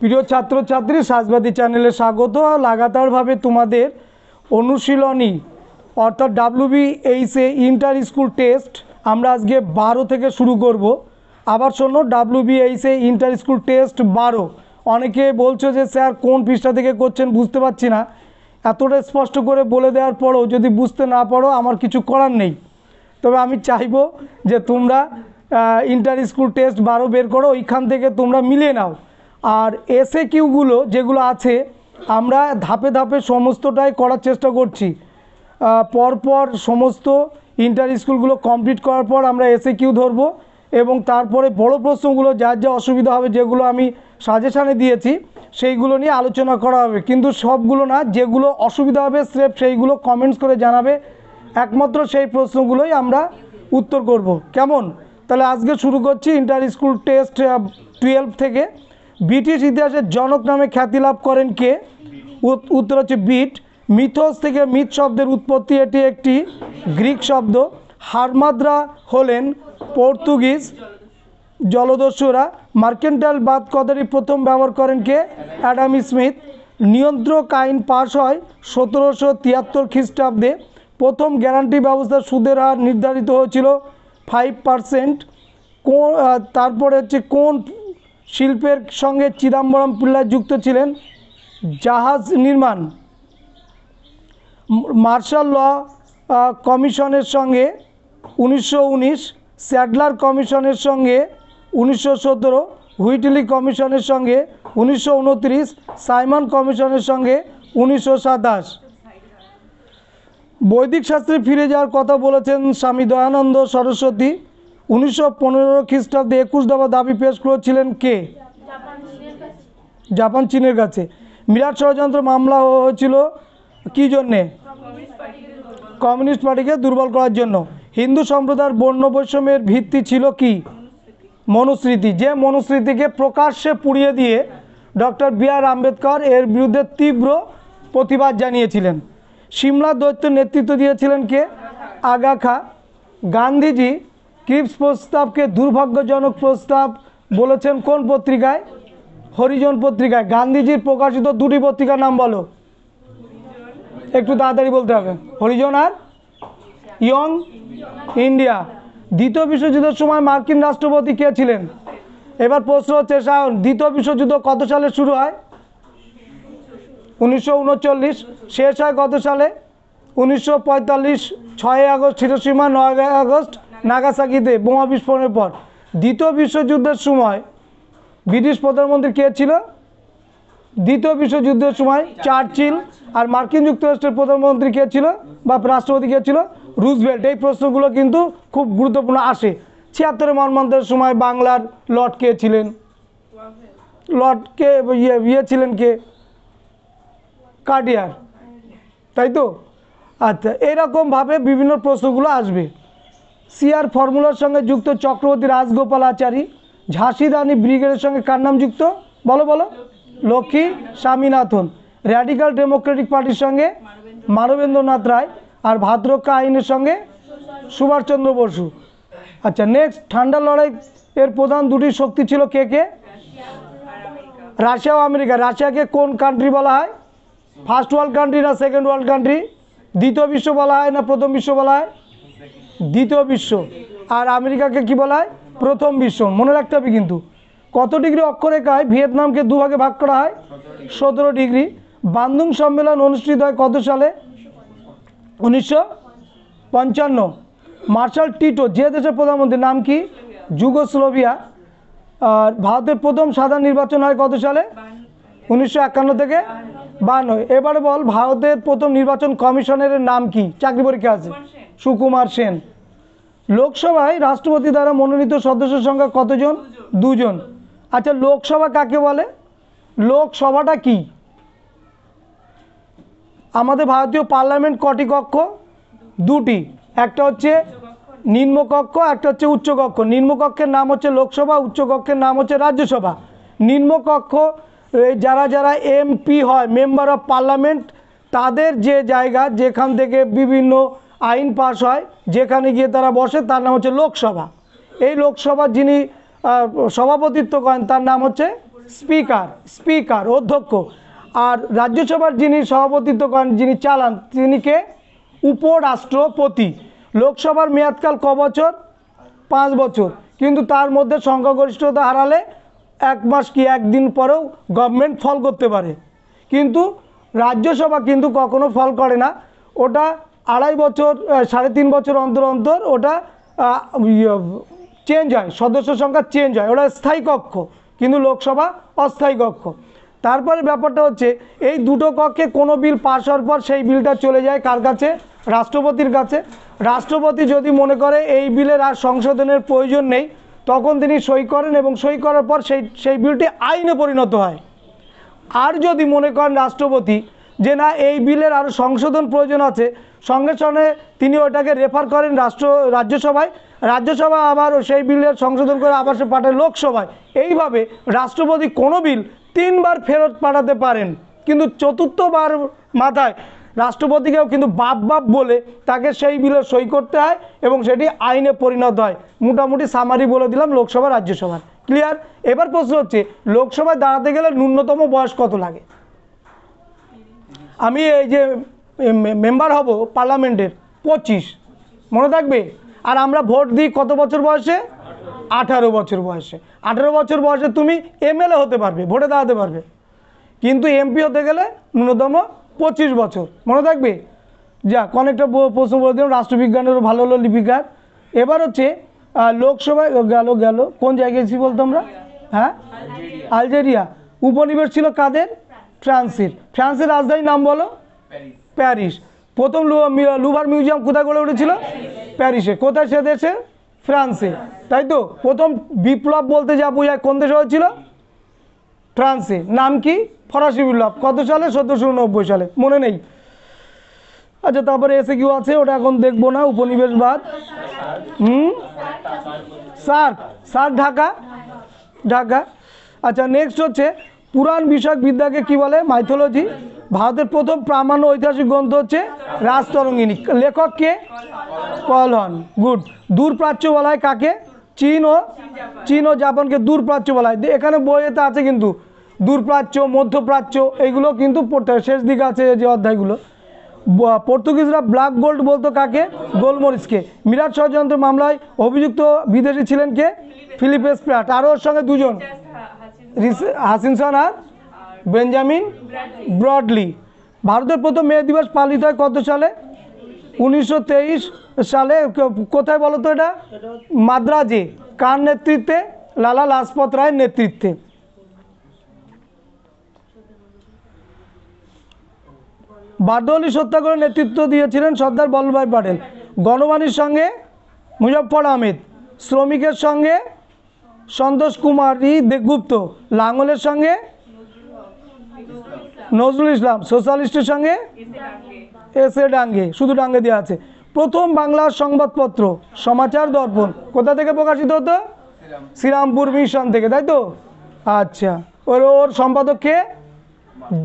প্রিয় ছাত্রছাত্রী, সাজবাদী চ্যানেলে স্বাগত। লাগাতারভাবে তোমাদের অনুশীলনী অর্থাৎ WBHS ইন্টার স্কুল টেস্ট আমরা আজকে 12 থেকে শুরু করব। আবার শোনো, WBHS ইন্টার স্কুল টেস্ট 12। অনেকে বলছো যে স্যার কোন পৃষ্ঠা থেকে করছেন বুঝতে পারছি না। এতটা স্পষ্ট করে বলে দেওয়ার পরও যদি বুঝতে না পারো আমার কিছু করার নেই। তবে আমি চাইবো যে তোমরা ইন্টার স্কুল টেস্ট 12 বের করো, ওইখান থেকে তোমরা মিলিয়ে নাও। আর এসএকিউগুলো যেগুলো আছে আমরা ধাপে ধাপে সমস্তটাই করার চেষ্টা করছি। পরপর সমস্ত ইন্টার স্কুলগুলো কমপ্লিট করার পর আমরা এসএকিউ ধরবো এবং তারপরে বড় প্রশ্নগুলো যার যা অসুবিধা হবে, যেগুলো আমি সাজেশানে দিয়েছি সেইগুলো নিয়ে আলোচনা করা হবে। কিন্তু সবগুলো না, যেগুলো অসুবিধা হবে স্রেফ সেইগুলো কমেন্টস করে জানাবে, একমাত্র সেই প্রশ্নগুলোই আমরা উত্তর করব। কেমন? তাহলে আজকে শুরু করছি ইন্টার স্কুল টেস্ট 12 থেকে। ব্রিটিশ ইতিহাসের জনক নামে খ্যাতি লাভ করেন কে? উত্তর হচ্ছে বিট। মিথোস থেকে মিথ শব্দের উৎপত্তি, এটি একটি গ্রিক শব্দ। হারমাদরা হলেন পর্তুগিজ জলদস্যুরা। মার্কেন্টাইল বাদ কথাটি প্রথম ব্যবহার করেন কে? Adam Smith. নিয়ন্ত্রক আইন পাশ হয় 1773 খ্রিস্টাব্দে। প্রথম গ্যারান্টি ব্যবস্থা সুদের হার নির্ধারিত হয়েছিল 5%। তারপরে হচ্ছে কোন শিল্পের সঙ্গে চিদম্বরম পিল্লাই যুক্ত ছিলেন? জাহাজ নির্মাণ। মার্শাল ল কমিশনের সঙ্গে 1919, স্যাডলার কমিশনের সঙ্গে 1917, হুইটলি কমিশনের সঙ্গে 1929, সাইমন কমিশনের সঙ্গে 1927। বৈদিক শাস্ত্রে ফিরে যাওয়ার কথা বলেছেন স্বামী দয়ানন্দ সরস্বতী। 1915 খ্রিস্টাব্দে 21 দফা দাবি পেশ করেছিলেন কে? জাপান চীনের কাছে। মিরাট ষড়যন্ত্র মামলা হয়েছিল কী জন্যে? কমিউনিস্ট পার্টিকে দুর্বল করার জন্য। হিন্দু সম্প্রদায়ের বর্ণ বৈষম্যের ভিত্তি ছিল কি? মনুস্মৃতি। যে মনুস্মৃতিকে প্রকাশ্যে পুড়িয়ে দিয়ে ডক্টর বি.আর. আম্বেদকর এর বিরুদ্ধে তীব্র প্রতিবাদ জানিয়েছিলেন। সিমলা দৈত্যের নেতৃত্ব দিয়েছিলেন কে? আগা খা। গান্ধীজি ক্রিপস প্রস্তাবকে দুর্ভাগ্যজনক প্রস্তাব বলেছেন কোন পত্রিকায়? হরিজন পত্রিকায়। গান্ধীজির প্রকাশিত দুটি পত্রিকার নাম বলো। একটু তাড়াতাড়ি বলতে হবে। হরিজন আর ইয়ং ইন্ডিয়া। দ্বিতীয় বিশ্বযুদ্ধের সময় মার্কিন রাষ্ট্রপতি কে ছিলেন? এবার প্রশ্ন হচ্ছে সায়ন, দ্বিতীয় বিশ্বযুদ্ধ কত সালে শুরু হয়? 1939। শেষ হয় কত সালে? 1945। 6 আগস্ট হিরোশিমা, 9 আগস্ট নাগাসাকিতে বোমা বিস্ফোরণের পর। দ্বিতীয় বিশ্বযুদ্ধের সময় ব্রিটিশ প্রধানমন্ত্রী কে ছিল? দ্বিতীয় বিশ্বযুদ্ধের সময় চার্চিল। আর মার্কিন যুক্তরাষ্ট্রের প্রধানমন্ত্রী কে ছিল বা রাষ্ট্রপতি কে ছিল? রুজভেল্ট। এই প্রশ্নগুলো কিন্তু খুব গুরুত্বপূর্ণ আসে। 76 মর্মান্তের সময় বাংলার লর্ড কে ছিলেন? লর্ড কে ছিলেন কে? কার্ডিয়ার, তাই তো? আচ্ছা, এরকমভাবে বিভিন্ন প্রশ্নগুলো আসবে। সিআর ফর্মুলার সঙ্গে যুক্ত চক্রবর্তী রাজগোপালাচারী। ঝাঁসি রানী ব্রিগেডের সঙ্গে কার নাম যুক্ত? বলো বলো। লক্ষ্মী স্বামীনাথন। র্যাডিক্যাল ডেমোক্রেটিক পার্টির সঙ্গে মানবেন্দ্রনাথ রায়। আর ভাতরক্ষা আইনের সঙ্গে সুভাষচন্দ্র বসু। আচ্ছা, নেক্সট, ঠান্ডা লড়াই এর প্রধান দুটি শক্তি ছিল কে কে? রাশিয়া ও আমেরিকা। রাশিয়াকে কোন কান্ট্রি বলা হয়? ফার্স্ট ওয়ার্ল্ড কান্ট্রি না সেকেন্ড ওয়ার্ল্ড কান্ট্রি? দ্বিতীয় বিশ্ব বলা হয় না প্রথম বিশ্ব বলা হয়? দ্বিতীয় বিশ্ব। আর আমেরিকাকে কি বলা হয়? প্রথম বিশ্ব। মনে রাখতে হবে কিন্তু। কত ডিগ্রি অক্ষরেখায় ভিয়েতনামকে দুভাগে ভাগ করা হয়? 17 ডিগ্রি। বান্দুং সম্মেলন অনুষ্ঠিত হয় কত সালে? 1955। মার্শাল টিটো যে দেশের প্রধানমন্ত্রীর নাম কি? যুগোস্লোভিয়া। আর ভারতের প্রথম সাধারণ নির্বাচন হয় কত সালে? 1951 থেকে 52। এবারে বল, ভারতের প্রথম নির্বাচন কমিশনারের নাম কি? চাকরি পরীক্ষা আছে। সুকুমার সেন। লোকসভায় রাষ্ট্রপতি দ্বারা মনোনীত সদস্যের সংখ্যা কতজন? 2 জন। আচ্ছা, লোকসভা কাকে বলে? লোকসভাটা কি? আমাদের ভারতীয় পার্লামেন্ট কটি কক্ষ? 2টি। একটা হচ্ছে নিম্নকক্ষ, একটা হচ্ছে উচ্চকক্ষ। নিম্নকক্ষের নাম হচ্ছে লোকসভা, উচ্চকক্ষের নাম হচ্ছে রাজ্যসভা। নিম্নকক্ষ যারা যারা এমপি হয়, মেম্বার অফ পার্লামেন্ট, তাদের যে জায়গা যেখান থেকে বিভিন্ন আইন পাস হয়, যেখানে গিয়ে তারা বসে, তার নাম হচ্ছে লোকসভা। এই লোকসভার যিনি সভাপতিত্ব করেন তার নাম হচ্ছে স্পিকার, স্পিকার অধ্যক্ষ। আর রাজ্যসভার যিনি সভাপতিত্ব করেন, যিনি চালান, তিনি কে? উপরাষ্ট্রপতি। লোকসভার মেয়াদকাল ক বছর? 5 বছর। কিন্তু তার মধ্যে সংখ্যাগরিষ্ঠতা হারালে 1 মাস কি 1 দিন পরেও গভর্নমেন্ট ফল করতে পারে। কিন্তু রাজ্যসভা কিন্তু কখনো ফল করে না, ওটা 2.5 বছর 3.5 বছর অন্তর অন্তর ওটা চেঞ্জ হয়, সদস্য সংখ্যা চেঞ্জ হয়, ওটা স্থায়ী কক্ষ। কিন্তু লোকসভা অস্থায়ী কক্ষ। তারপরে ব্যাপারটা হচ্ছে এই দুটো কক্ষে কোনো বিল পাস হওয়ার পর সেই বিলটা চলে যায় কার কাছে? রাষ্ট্রপতির কাছে। রাষ্ট্রপতি যদি মনে করে এই বিলের আর সংশোধনের প্রয়োজন নেই, তখন তিনি সই করেন এবং সই করার পর সেই বিলটি আইনে পরিণত হয়। আর যদি মনে করেন রাষ্ট্রপতি যে না এই বিলের আরও সংশোধন প্রয়োজন আছে, সঙ্গে সঙ্গে তিনি ওটাকে রেফার করেন রাজ্যসভায়, রাজ্যসভা আবার সেই বিলের সংশোধন করে আবার সে পাঠায় লোকসভায়। এইভাবে রাষ্ট্রপতি কোনো বিল 3 বার ফেরত পাঠাতে পারেন, কিন্তু 4বার মাথায় রাষ্ট্রপতিকেও কিন্তু বাপ বলে তাকে সেই বিলে সই করতে হয় এবং সেটি আইনে পরিণত হয়। মোটামুটি সামারি বলে দিলাম লোকসভা রাজ্যসভার। ক্লিয়ার? এবার প্রশ্ন হচ্ছে লোকসভায় দাঁড়াতে গেলে ন্যূনতম বয়স কত লাগে? আমি এই যে মেম্বার হব পার্লামেন্টের 25, মনে থাকবে। আর আমরা ভোট দিই কত বছর বয়সে? 18 বছর বয়সে। 18 বছর বয়সে তুমি এমএলএ হতে পারবে, ভোটে দাঁড়াতে পারবে। কিন্তু এমপি হতে গেলে ন্যূনতম 25 বছর, মনে থাকবে। যা অনেকটা প্রশ্ন বলে দিলাম, রাষ্ট্রবিজ্ঞানেরও ভালো হলো লিপিকার। এবার হচ্ছে লোকসভায় গেল কোন জায়গায় ছি বলতো আমরা? হ্যাঁ, আলজেরিয়া। উপনিবেশ ছিল কাদের? ফ্রান্সের। ফ্রান্সের রাজধানীর নাম বলো? প্যারিস। প্রথম লুভার মিউজিয়াম কোথায় গড়ে উঠেছিল? প্যারিসে। কোথায়? সে দেশে? ফ্রান্সে, তাই তো। প্রথম বিপ্লব বলতে যা বোঝায় কোন দেশে হয়েছিল? ফ্রান্সে। নাম কি? ফরাসি বিপ্লব। কত সালে? 1790 সালে। মনে নেই? আচ্ছা, তারপরে এসে কিউ আছে, ওটা এখন দেখবো না। উপনিবেশবাদ। সার্ক, সার্ক ঢাকা, ঢাকা। আচ্ছা, নেক্সট হচ্ছে পুরাণ বিষয়ক বিদ্যাকে কি বলে? মাইথোলজি। ভারতের প্রথম প্রামাণ্য ঐতিহাসিক গ্রন্থ হচ্ছে রাজতরঙ্গিনী। লেখক কে? কলহন। গুড। দূরপ্রাচ্য বলা হয় কাকে? চীন ও জাপানকে দূরপ্রাচ্য বলা হয়। এখানে বইয়েতে আছে কিন্তু দূরপ্রাচ্য, মধ্যপ্রাচ্য, এইগুলো কিন্তু পড়তে হয়, শেষ দিকে আছে যে অধ্যায়গুলো। পর্তুগিজরা ব্ল্যাক গোল্ড বলতো কাকে? গোলমরিচকে। মিরাট ষড়যন্ত্র মামলায় অভিযুক্ত বিদেশি ছিলেন কে? Philip Sprat. আর ওর সঙ্গে দুজন, হাসিনসন আর বেঞ্জামিন ব্রডলি। ভারতের প্রথম মে দিবস পালিত হয় কত সালে? 1923 সালে। কোথায় বলো তো এটা? মাদ্রাজে। কার নেতৃত্বে? লালা লাজপত রায়ের নেতৃত্বে। বারদৌলি সত্যাগ্রহের নেতৃত্ব দিয়েছিলেন সর্দার বল্লভভাই প্যাটেল। গণবাণীর সঙ্গে মুজফ্ফর আহমেদ, শ্রমিকের সঙ্গে সন্তোষ কুমারী দেবগুপ্ত, লাঙ্গলের সঙ্গে নজরুল ইসলাম, সোশ্যালিস্টের সঙ্গে এস.এ. ডাঙ্গে। শুধু ডাঙ্গে দেওয়া আছে। প্রথম বাংলার সংবাদপত্র সমাচার দর্পণ কোথা থেকে প্রকাশিত হতো? শ্রীরামপুর মিশন থেকে, তাই তো। আচ্ছা, ওর সম্পাদক কে?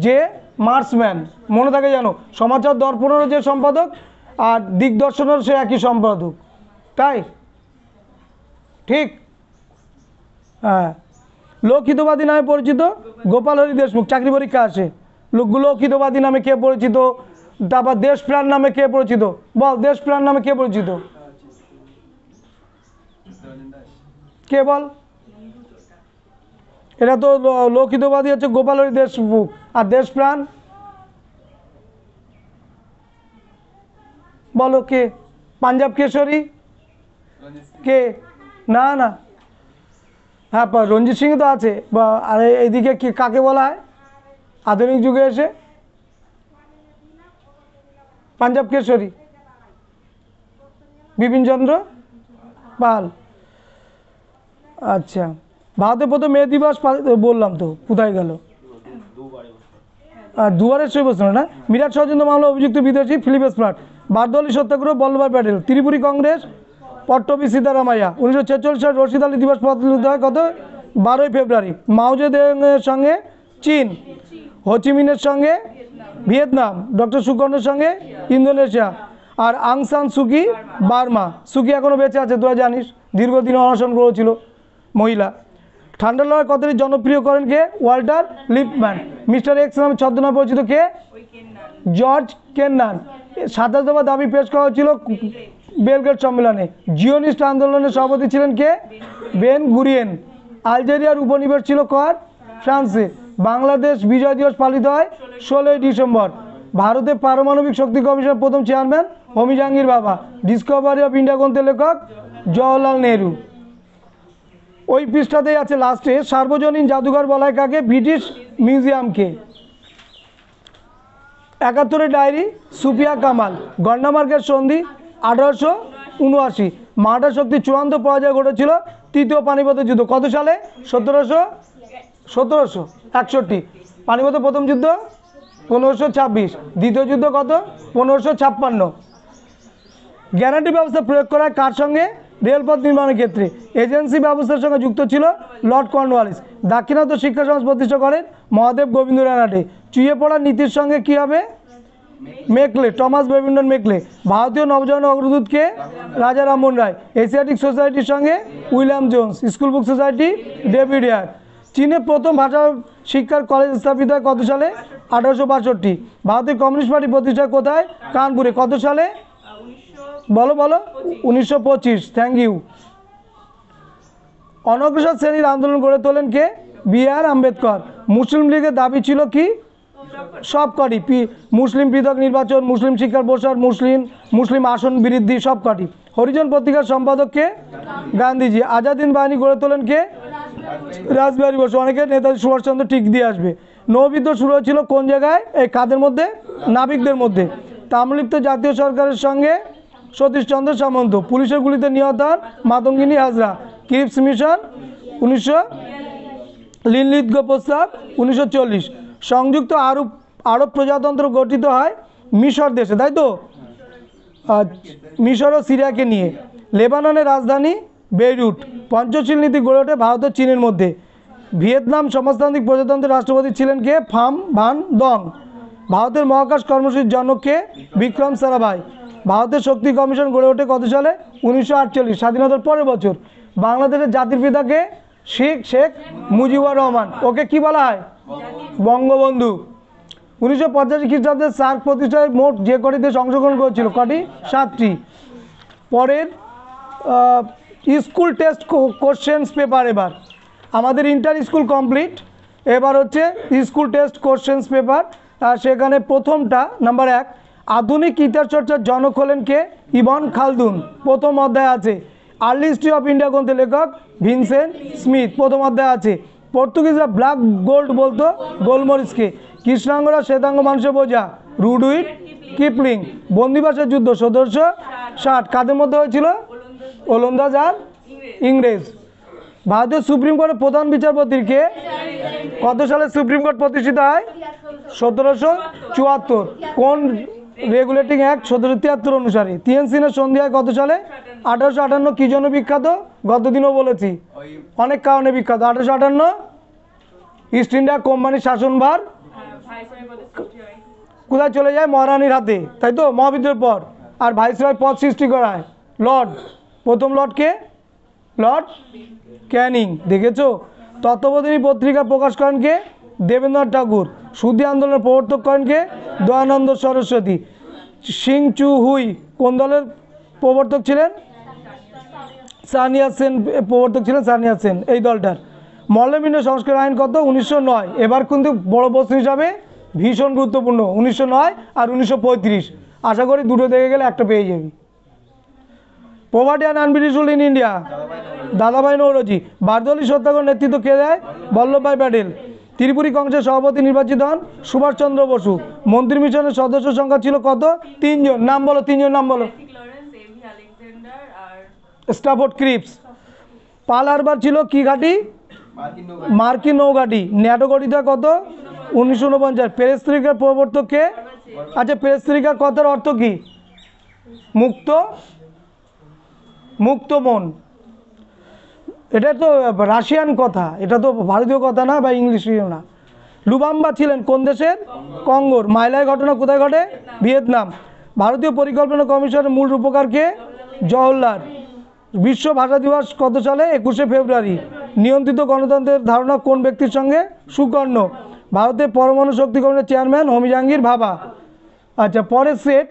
যে মার্সম্যান। মনে থাকে জানো, সমাচার দর্পণেরও যে সম্পাদক আর দিগদর্শনেরও সে একই সম্পাদক, তাই ঠিক। হ্যাঁ। লোকহিতবাদী নামে পরিচিত গোপাল হরি দেশমুখ। চাকরি পরীক্ষা আসে। লোকহিতবাদী নামে কে পরিচিত? তারপর দেশপ্রাণ নামে কে পরিচিত? বল, দেশপ্রাণ নামে কে পরিচিত? কে বল? এটা তো লোকহিতবাদী হচ্ছে গোপাল হরি দেশমুখ। আর দেশপ্রাণ বলো কে? পাঞ্জাব কেশরী কে? না না, হ্যাঁ রঞ্জিত সিং তো আছে। বা আর এইদিকে কাকে বলা হয় আধুনিক যুগে এসে? পাঞ্জাব কেশরী বিপিনচন্দ্র পাল। আচ্ছা, ভারতের প্রথম মে দিবস বললাম তো, কোথায় গেল? দুবারের সই বলছিল না। মিরাট ষড়যন্ত্র মামলা অভিযুক্ত বিদেশি ফিলিপ স্প্রাট। বারদৌলি সত্যাগ্রহ বল্লভভাই প্যাটেল। ত্রিপুরী কংগ্রেস পট্টবী সীতারামাইয়া। 1946 সালে রশিদ আলী দিবস পালিত হয় কত? 12 ফেব্রুয়ারি। মাও জেদুংয়ের সঙ্গে চীন, হোচিমিনের সঙ্গে ভিয়েতনাম, ডক্টর সুকর্ণের সঙ্গে ইন্দোনেশিয়া, আর আং সান সুকি বার্মা। সুকি এখনও বেঁচে আছে, তোরা জানিস, দীর্ঘদিন অনশন করেছিল মহিলা। ঠান্ডা লড়াই কথাটি জনপ্রিয় করেন কে? Walter Lippmann. মিস্টার এক্স নামে ছদ্মনামে পরিচিত কে? জর্জ কেন্নান। 27 দফা দাবি পেশ করা হয়েছিল বেলগ্রেড সম্মেলনে। জিওনিস্ট আন্দোলনের সভাপতি ছিলেন কে? বেন গুরিয়েন। আলজেরিয়ার উপনিবেশ ছিল কার? ফ্রান্সে। বাংলাদেশ বিজয় দিবস পালিত হয় 16ই ডিসেম্বর। ভারতের পারমাণবিক শক্তি কমিশনের প্রথম চেয়ারম্যান হোমি জাহাঙ্গীর বাবা। ডিসকভারি অফ ইন্ডিয়া গ্রন্থের লেখক জওহরলাল নেহরু। ওই পৃষ্ঠাতেই আছে লাস্টে, সার্বজনীন জাদুঘর বলা হয় কাকে? ব্রিটিশ মিউজিয়ামকে। 71 ডায়েরি সুফিয়া কামাল। গন্ডামার্কের সন্ধি 1879। মারাঠা শক্তির চূড়ান্ত পরাজয় ঘটেছিল তৃতীয় পানিপথের যুদ্ধ কত সালে? 1761। পানিপথের প্রথম যুদ্ধ 1526। দ্বিতীয় যুদ্ধ কত? 1556। গ্যারান্টি ব্যবস্থা প্রয়োগ করা কার সঙ্গে? রেলপথ নির্মাণের ক্ষেত্রে। এজেন্সি ব্যবস্থার সঙ্গে যুক্ত ছিল লর্ড কর্নওয়ালিস। দাক্ষিণাত্য শিক্ষা সমাজ প্রতিষ্ঠা করেন মহাদেব গোবিন্দ রানাডে। চুইয়ে পড়ার নীতির সঙ্গে কি হবে? Macaulay, Thomas Babington Macaulay. ভারতীয় নবজাগরণ অগ্রদূতকে? রাজা রামমোহন রায়। এশিয়াটিক সোসাইটির সঙ্গে William Jones. School Book Society David Hare. চীনে প্রথম ভাষা শিক্ষার কলেজ স্থাপিত হয় কত সালে? 1862। ভারতের কমিউনিস্ট পার্টি প্রতিষ্ঠা কোথায়? কানপুরে। কত সালে? বলো 1925। Thank you. অনগ্রসর শ্রেণীর আন্দোলন গড়ে তোলেন কে? বি.আর. আম্বেদকর। মুসলিম লীগের দাবি ছিল কি? সব কটি। মুসলিম পৃথক নির্বাচন, মুসলিম শিক্ষার প্রসার, মুসলিম আসন বৃদ্ধি, সব কটি। হরিজন পত্রিকার সম্পাদক কে? গান্ধীজি। আজাদ হিন্দ বাহিনী গড়ে তোলেন কে? রাসবিহারী বসু। অনেকে নেতাজি সুভাষচন্দ্র টিক দিয়ে আসবে। নৌবিদ্রোহ শুরু হয়েছিল কোন জায়গায়? এই কাদের মধ্যে? নাবিকদের মধ্যে। তাম্রলিপ্ত জাতীয় সরকারের সঙ্গে সতীশচন্দ্র সামন্ত। পুলিশের গুলিতে নিহত হন Matangini Hazra. Cripps mission 1900। Linlithgow প্রস্তাব 1940। সংযুক্ত আরব প্রজাতন্ত্র গঠিত হয় মিশর দেশে, তাই তো? মিশর ও সিরিয়াকে নিয়ে। লেবাননের রাজধানী বেইরুট। পঞ্চশীল নীতি গড়ে ওঠে ভারত ও চীনের মধ্যে। ভিয়েতনাম সমাজতান্ত্রিক প্রজাতন্ত্রের রাষ্ট্রপতি ছিলেন কে? ফাম ভান দং। ভারতের মহাকাশ কর্মসূচির জনক কে? বিক্রম সারাভাই। ভারতের শক্তি কমিশন গড়ে ওঠে কত সালে? 1948, স্বাধীনতার পরের বছর। বাংলাদেশের জাতির পিতাকে? শেখ মুজিবুর রহমান। ওকে কি বলা হয়? বঙ্গবন্ধু। 1985 খ্রিস্টাব্দে সার্ক প্রতিষ্ঠায় মোট যে কটি দেশ অংশগ্রহণ করেছিল? কটি? 7টি। পরের স্কুল টেস্ট কোশ্চেন্স পেপার। এবার আমাদের ইন্টার স্কুল কমপ্লিট, এবার হচ্ছে স্কুল টেস্ট কোশ্চেন্স পেপার। সেখানে প্রথমটা নাম্বার 1, আধুনিক ইতিহাস চর্চার জনক হলেন কে? ইবন খালদুন। প্রথম অধ্যায় আছে। আর্লি হিস্ট্রি অফ ইন্ডিয়া গ্রন্থের লেখক ভিনসেন্ট স্মিথ। প্রথম অধ্যায় আছে। পর্তুগিজরা ব্ল্যাক গোল্ড বলতো গোলমরিচকে। কৃষ্ণাঙ্গরা শ্বেতাঙ্গ মানুষের বোঝা রুডউইড কিপলিং। বন্দিবাসের যুদ্ধ 1760 কাদের মধ্যে হয়েছিল? ওলন্দাজ আর ইংরেজ। ভারতীয় সুপ্রিম কোর্টের প্রধান বিচারপতির কে? কত সালে সুপ্রিম কোর্ট প্রতিষ্ঠিত হয়? 1774। কোন রেগুলেটিং অ্যাক্ট? 1773 অনুসারে। তিয়েনজিনের সন্ধি হয় কত সালে? 1858। কি জন্য বিখ্যাত? গতদিনও বলেছি, অনেক কারণে বিখ্যাত। 1858 ইস্ট ইন্ডিয়া কোম্পানির শাসনভার কোথায় চলে যায়? মহারানীর হাতে, তাই তো? মহাবিদ্রোহের পর। আর ভাইসরয় পদ সৃষ্টি করা হয় লর্ড। প্রথম লর্ড কে? লর্ড ক্যানিং। দেখেছো? তত্ত্ববোধিনী পত্রিকা প্রকাশ করেন কে? দেবেন্দ্রনাথ ঠাকুর। সুধী আন্দোলনের প্রবর্তক করেন কে? দয়ানন্দ সরস্বতী। সিং চু হুই কোন দলের প্রবর্তক ছিলেন? সানিয়া সেন প্রবর্তক ছিলেন, সানিয়া সেন এই দলটার। মল্লবিন্দ সংস্কার আইন কত? 1909। এবার কিন্তু বড় প্রশ্ন হিসাবে ভীষণ গুরুত্বপূর্ণ, 1909 আর 1935। আশা করি দুটো দেখে গেলে একটা পেয়ে যাবি। Poverty and un-British rule in India দাদাভাই নৌরোজি। বারদৌলি সত্যাগ্রহ নেতৃত্ব কে দেয়? বল্লভভাই প্যাটেল। ত্রিপুরী কংগ্রেসের সভাপতি নির্বাচিত হন সুভাষচন্দ্র বসু। মন্ত্রী মিশনের সদস্য সংখ্যা ছিল কত? 3 জন। নাম বলো, 3 জন নাম বলো। Stafford Cripps. পাল হারবার ছিল কি ঘাঁটি? মার্কিন নৌঘাঁটি। ন্যাটো গঠিত হয় কত? 1949। প্রেসত্রিকার প্রবর্তক কে? আচ্ছা, প্রেসত্রিকার কথার অর্থ কি? মুক্ত মন। এটা তো রাশিয়ান কথা, এটা তো ভারতীয় কথা না বা ইংলিশও না। লুবাম্বা ছিলেন কোন দেশের? কঙ্গোর। মাইলাই ঘটনা কোথায় ঘটে? ভিয়েতনাম। ভারতীয় পরিকল্পনা কমিশনের মূল রূপকার কে? জওহরলাল। বিশ্ব ভাষা দিবস কত সালে? 21শে ফেব্রুয়ারি। নিয়ন্ত্রিত গণতন্ত্রের ধারণা কোন ব্যক্তির সঙ্গে? সুকর্ণ। ভারতের পরমাণু শক্তি কমিশনের চেয়ারম্যান হোমি জাহাঙ্গীর ভাবা। আচ্ছা, পরের সেট,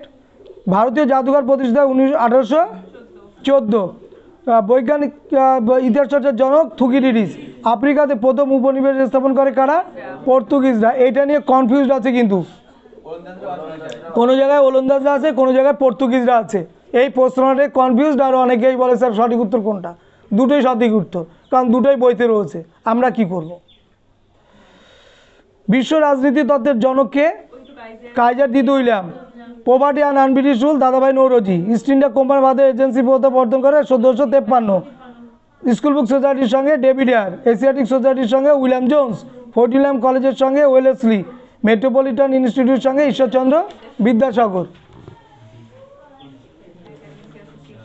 ভারতীয় জাদুঘর প্রতিষ্ঠা 1814। বৈজ্ঞানিক ইতিহাস চর্চার জনক থুকিডিডিস। আফ্রিকাতে প্রথম উপনিবেশ স্থাপন করে কারা? পর্তুগিজরা। এইটা নিয়ে কনফিউজড আছে, কিন্তু কোনো জায়গায় ওলন্দাজরা আছে, কোনো জায়গায় পর্তুগিজরা আছে। এই প্রশ্নটা কনফিউজড, আর অনেকেই বলে স্যার সঠিক উত্তর কোনটা? দুটোই সঠিক উত্তর, কারণ দুটোই বইতে রয়েছে। আমরা কি করব? বিশ্ব রাজনীতি তত্ত্বের জনককে? কাইজার দ্বিতীয় William. Poverty and un-British rule দাদাভাই নৌরোজি। ইস্ট ইন্ডিয়া কোম্পানি ভারতের এজেন্সি প্রবর্তন করে 1453। স্কুল বুক সোসাইটির সঙ্গে ডেভিড হেয়ার। এশিয়াটিক সোসাইটির সঙ্গে উইলিয়াম জোন্স। ফোর্ট উইলিয়াম কলেজের সঙ্গে ওয়েলেসলি। মেট্রোপলিটন ইনস্টিটিউটের সঙ্গে ঈশ্বরচন্দ্র বিদ্যাসাগর।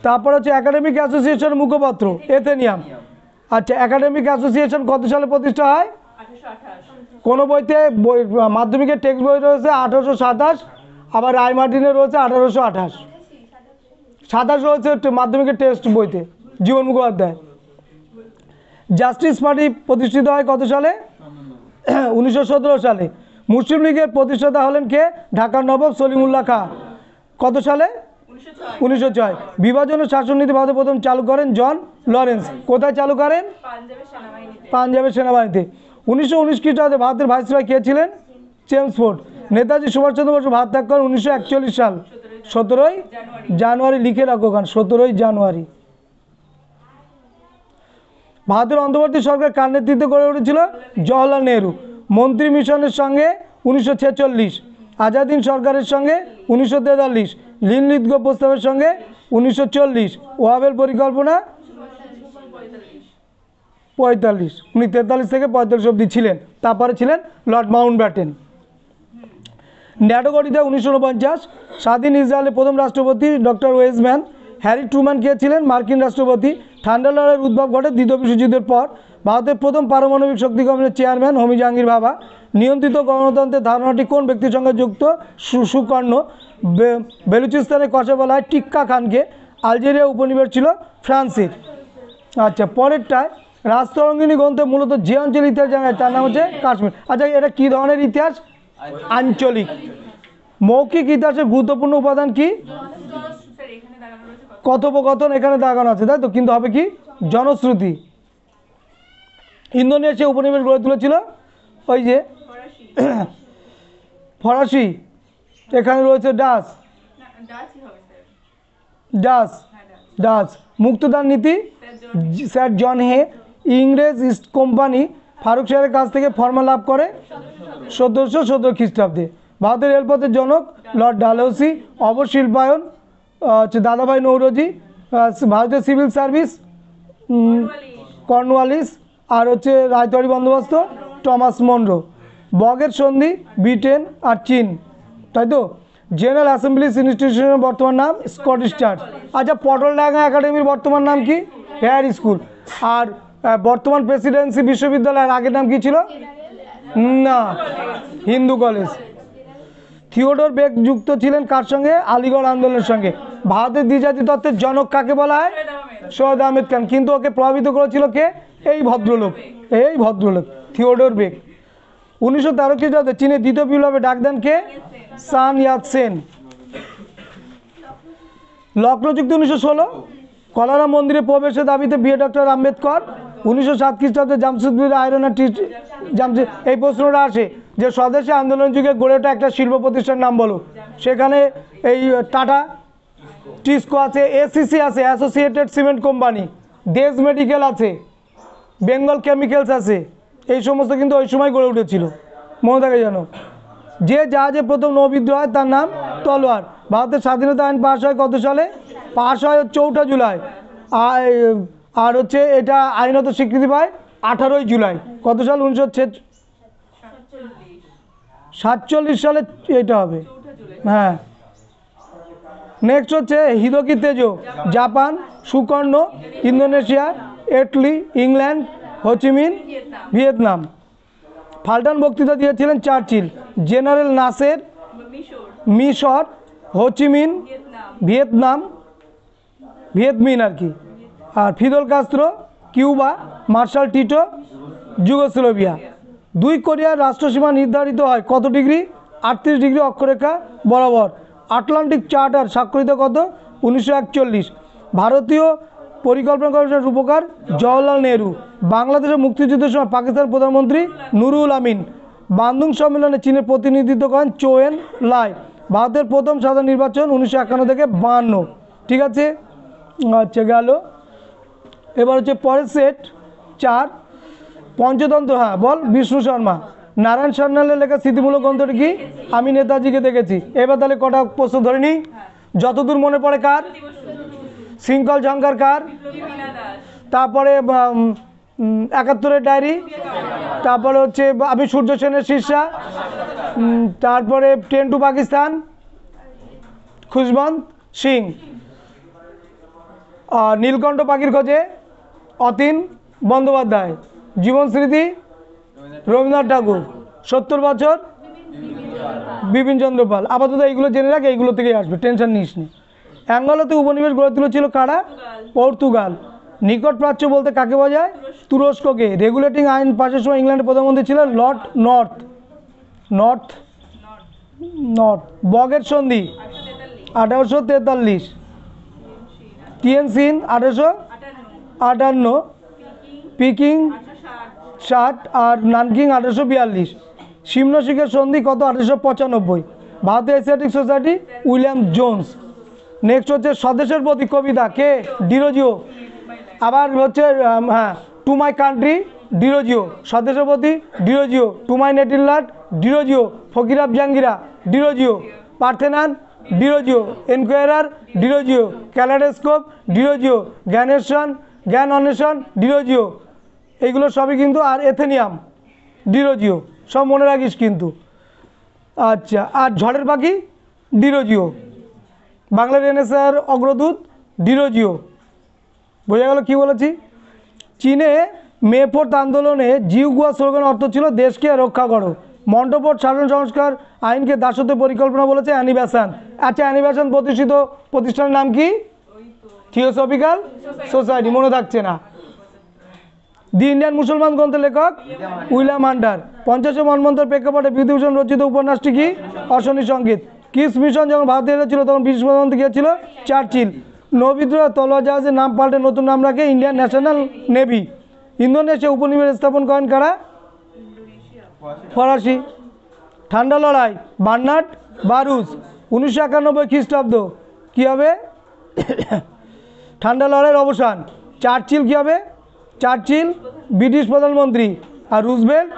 তারপর হচ্ছে একাডেমিক অ্যাসোসিয়েশন মুখপাত্র এথেনিয়াম। আচ্ছা, একাডেমিক অ্যাসোসিয়েশন কত সালে প্রতিষ্ঠা হয়? কোনো বইতে মাধ্যমিকের টেক্সট বই রয়েছে 1827, আবার রায় মার্টিনের রয়েছে 1828। 27 রয়েছে মাধ্যমিকের টেক্সট বইতে, জীবন মুখোপাধ্যায়। জাস্টিস পার্টি প্রতিষ্ঠিত হয় কত সালে? 1917 সালে। মুসলিম লীগের প্রতিষ্ঠাতা হলেন কে? ঢাকার নবাব সলিমুল্লাহ খাঁ। কত সালে? 1906। বিভাজনের শাসননীতি ভারতে প্রথম চালু করেন জন লরেন্স। কোথায় চালু করেন? পাঞ্জাবের সেনাবাহিনীতে। 1919 খ্রিস্টাব্দে ভারতের ভাইসরয় কে ছিলেন? চেমসফোর্ড। নেতাজি সুভাষচন্দ্র বসু ভারত ত্যাগ করেন 1941 সাল 17 জানুয়ারি। লিখে রাখো গান, 17 জানুয়ারি। ভারতের অন্তর্বর্তী সরকার কার নেতৃত্বে গড়ে উঠেছিল? জওহরলাল নেহরু। মন্ত্রী মিশনের সঙ্গে 1946। আজাদিন সরকারের সঙ্গে 1943। লিনলিথগো প্রস্তাবের সঙ্গে 1940। ওয়াবেল পরিকল্পনা 45। উনি 43 থেকে 45 অবধি ছিলেন। তারপরে ছিলেন লর্ড মাউন্টব্যাটেন। ন্যাটো গঠিত 1949। স্বাধীন ইসরায়েলের প্রথম রাষ্ট্রপতি ডক্টর ওয়েজম্যান। হ্যারি ট্রুম্যান কে ছিলেন? মার্কিন রাষ্ট্রপতি। ঠান্ডা লড়াইয়ের উদ্ভব ঘটে দ্বিতীয় বিশ্বযুদ্ধের পর। ভারতের প্রথম পারমাণবিক শক্তি কমিশনের চেয়ারম্যান হোমি জাহাঙ্গীর ভাবা। নিয়ন্ত্রিত গণতন্ত্রের ধারণাটি কোন ব্যক্তির সঙ্গে যুক্ত? সুকর্ণ। বেলুচিস্তানের কথা বলা হয় টিক্কা খানকে। আলজেরিয়া উপনিবেশ ছিল ফ্রান্সের। আচ্ছা, পরেরটায় রাজতরঙ্গিনী গ্রন্থে মূলত যে অঞ্চল ইতিহাস জানা যায় তার নাম হচ্ছে কাশ্মীর। আচ্ছা, এটা কী ধরনের ইতিহাস? আঞ্চলিক। মৌখিক ইতিহাসের গুরুত্বপূর্ণ উপাদান কি? কথোপকথন। এখানে দাগানো আছে, তাই তো, কিন্তু হবে কি? জনশ্রুতি। ইন্দোনেশিয়া উপনিবেশ গড়ে তুলেছিল ওই যে ফরাসি। এখানে রয়েছে ডাচ। Dutch Dutch. মুক্তদান নীতি স্যার জন হে। ইংরেজ ইস্ট কোম্পানি ফারুক শাহের কাছ থেকে ফর্মা লাভ করে 1717 খ্রিস্টাব্দে। ভারতের রেলপথের জনক লর্ড ডালহৌসি। অবশিল্পায়ন হচ্ছে দাদাভাই নৌরোজি। ভারতের সিভিল সার্ভিস কর্নওয়ালিস। আর হচ্ছে রায়তওয়ারি বন্দোবস্ত টমাস মনরো। বগের সন্ধি ব্রিটেন আর চীন, তাই তো। জেনারেল অ্যাসেম্বলিজ ইনস্টিটিউশনের বর্তমান নাম স্কটিশ চার্চ। আচ্ছা, পটলডাঙ্গা একাডেমির বর্তমান নাম কি? Hair school. আর বর্তমান প্রেসিডেন্সি বিশ্ববিদ্যালয়ের আগের নাম কি ছিল? না, হিন্দু কলেজ। থিওডোর বেক যুক্ত ছিলেন কার সঙ্গে? আলিগড় আন্দোলনের সঙ্গে। ভারতের দ্বিজাতি তত্ত্বের জনক কাকে বলা হয়? সৈয়দ আহমেদ খান। কিন্তু ওকে প্রভাবিত করেছিল কে? এই ভদ্রলোক, এই ভদ্রলোক থিওডোর বেক। 1913 খ্রিস্টাব্দে চীনের দ্বিতীয় বিপ্লবে ডাক দেন কে? সান ইয়াতসেন। লখনৌ চুক্তি 1916। কলারা মন্দিরে প্রবেশের দাবিতে বিয়ে ডক্টর আম্বেদকর। 1907 খ্রিস্টাব্দে জামশেদপুর আয়রন জামশেদ। এই প্রশ্নটা আসে যে স্বদেশী আন্দোলন যুগে গড়ে ওঠা একটা শিল্প প্রতিষ্ঠানের নাম বলো। সেখানে এই টাটা টিস্কো আছে, এসিসি আছে, অ্যাসোসিয়েটেড সিমেন্ট কোম্পানি, দেশ মেডিকেল আছে, বেঙ্গল কেমিক্যালস আছে। এই সমস্ত কিন্তু ওই সময় গড়ে উঠেছিল, মনে থাকে যেন। যে জাহাজে প্রথম নৌবিদ্রোহ হয় তার নাম তলোয়ার। ভারতের স্বাধীনতা আইন পাশ হয় কত সালে? পাশ হয় 4 জুলাই। আর হচ্ছে এটা আইনত স্বীকৃতি পায় 18 জুলাই। কত সাল? 1947 সালে এটা হবে। হ্যাঁ। নেক্সট হচ্ছে Hideki Tojo, Japan. Sukarno, Indonesia. Attlee, England. Ho Chi Minh, Vietnam. Fulton বক্তৃতা দিয়েছিলেন চার্চিল। জেনারেল নাসের, মিশর। হোচিমিন, ভিয়েতনাম, ভিয়েতমিন আর কি। আর Fidel Castro, Cuba, Marshal Tito, Yugoslavia. 2 কোরিয়ার রাষ্ট্রসীমা নির্ধারিত হয় কত ডিগ্রি? 38 ডিগ্রি অক্ষরেখা বরাবর। আটলান্টিক চার্টার স্বাক্ষরিত কত? 1941। ভারতীয় পরিকল্পনা কমিশনের রূপকার জওহরলাল নেহরু। বাংলাদেশের মুক্তিযুদ্ধের সময় পাকিস্তান প্রধানমন্ত্রী নুরুল আমিন। বান্দুং সম্মেলনে চীনের প্রতিনিধিত্ব করেন চৌ এন লাই। ভারতের প্রথম সাধারণ নির্বাচন 1951 থেকে 52। ঠিক আছে, আচ্ছা গেল। এবার হচ্ছে পরের সেট 4 পঞ্চতন্ত্র। হ্যাঁ বল বিষ্ণু শর্মা। নারায়ণ সান্যালের লেখা স্মৃতিমূলক গ্রন্থটি কি? আমি নেতাজিকে দেখেছি। এবার তাহলে কটা প্রশ্ন ধরে নিই, যতদূর মনে পড়ে। কার? শৃঙ্খল ঝঙ্কার। কার? তারপরে 71-এর ডায়েরি। তারপরে হচ্ছে আমি সূর্য সেনের শীর্ষা। তারপরে 10 টু পাকিস্তান, খুশবন্ত সিং। নীলকণ্ঠ পাখির খোঁজে, অতীন বন্দ্যোপাধ্যায়। জীবন স্মৃতি, রবীন্দ্রনাথ ঠাকুর। 70 বছর, বিপিন চন্দ্র পাল। আপাতত এইগুলো জেনে রাখ, এইগুলো থেকেই আসবে, টেনশন নিস নি। অ্যাঙ্গোলাতে উপনিবেশ গড়ে তুলেছিল কারা? পর্তুগাল। নিকট প্রাচ্য বলতে কাকে বোঝায়? তুরস্ককে। রেগুলেটিং আইন পাশের সময় ইংল্যান্ডের প্রধানমন্ত্রী ছিলেন লর্ড নর্থ। বগের সন্ধি 1843। টিয়েনসিন 1858। পিকিং 60 আর নানকিং 1842। সিমনশিকের সন্ধি কত? 1895। ভারতীয় Asiatic Society William Jones. Next হচ্ছে স্বদেশের প্রতি কবিতা কে? ডিরোজিও। আবার হচ্ছে হ্যাঁ, টু মাই কান্ট্রি ডিরোজিও। স্বদেশের প্রতি Derozio. To my native land Derozio. Fakir of Jungheera Derozio. Parthenon Derozio. Enquirer Derozio. Kaleidoscope Derozio. জ্ঞান অন্বেষণ ডিরোজিও। এইগুলো সবই কিন্তু। আর এথেনিয়াম ডিরোজিও, সব মনে রাখিস কিন্তু। আচ্ছা, আর ঝড়ের পাখি ডিরোজিও। বাংলা রেনেসাঁর অগ্রদূত ডিরোজিও। বোঝা গেল কি বলেছি? চীনে মে 4 আন্দোলনে জিউগুয়া স্লোগান অর্থ ছিল দেশকে রক্ষা করো। মন্টফোর্ট শাসন সংস্কার আইনকে দাসত্ব পরিকল্পনা বলেছে অ্যানি বেসান্ট। আচ্ছা, অ্যানি বেসান্ট প্রতিষ্ঠিত প্রতিষ্ঠানের নাম কি? Theosophical society. মনে থাকছে না। দি ইন্ডিয়ান মুসলমান গ্রন্থের লেখক উইলিয়াম হান্টার। 50 মন্বন্তর প্রেক্ষাপটে বিভূতিভূষণ রচিত উপন্যাসটি কি? অশনি সংগীত। কিস মিশন যখন ভারতে এসেছিল তখন ব্রিটিশ প্রধানমন্ত্রী কে ছিল? চার্চিল। নৌবিদ্রোহ তলোয়ার জাহাজের নাম পাল্টে নতুন নাম রাখে ইন্ডিয়ান ন্যাশনাল নেভি। ইন্দোনেশিয়া উপনিবেশ স্থাপন করেন কারা? ফরাসি। ঠান্ডা লড়াই বার্নার্ড বারুচ। 1991 খ্রিস্টাব্দ কী হবে? ঠান্ডা লড়াইয়ের অবসান। চার্চিল কী হবে? চার্চিল ব্রিটিশ প্রধানমন্ত্রী আর রুজভেল্ট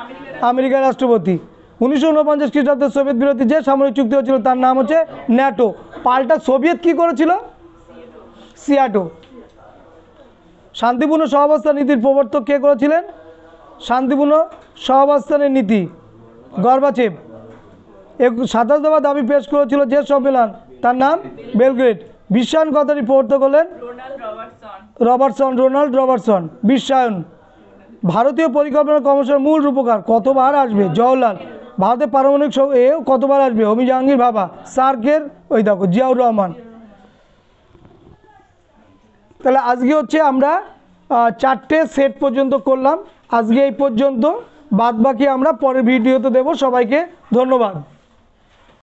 আমেরিকার রাষ্ট্রপতি। 1949 খ্রিস্টাব্দে সোভিয়েত বিরোধী যে সামরিক চুক্তি হয়েছিল তার নাম হচ্ছে ন্যাটো। পাল্টা সোভিয়েত কী করেছিল? সিয়াটো। শান্তিপূর্ণ সহাবস্থান নীতির প্রবর্তক কে করেছিলেন? শান্তিপূর্ণ সহাবস্থানের নীতি গর্বাচেভ। 27 দফা দাবি পেশ করেছিল যে সম্মেলন, তার নাম বেলগ্রেড। বিশ্বায়ন কথাটি প্রবর্তক হলেন রোনাল্ড রবার্টসন। বিশ্বায়ন। ভারতীয় পরিকল্পনা কমিশনের মূল রূপকার কতবার আসবে? জওহরলাল। ভারতের পারমাণবিক এও কতবার আসবে? হোমি জাহাঙ্গীর ভাবা। সার্কের ওই দেখো জিয়াউর রহমান। তাহলে আজকে হচ্ছে আমরা 4টে সেট পর্যন্ত করলাম। আজকে এই পর্যন্ত, বাদ বাকি আমরা পরের ভিডিওতে দেব। সবাইকে ধন্যবাদ।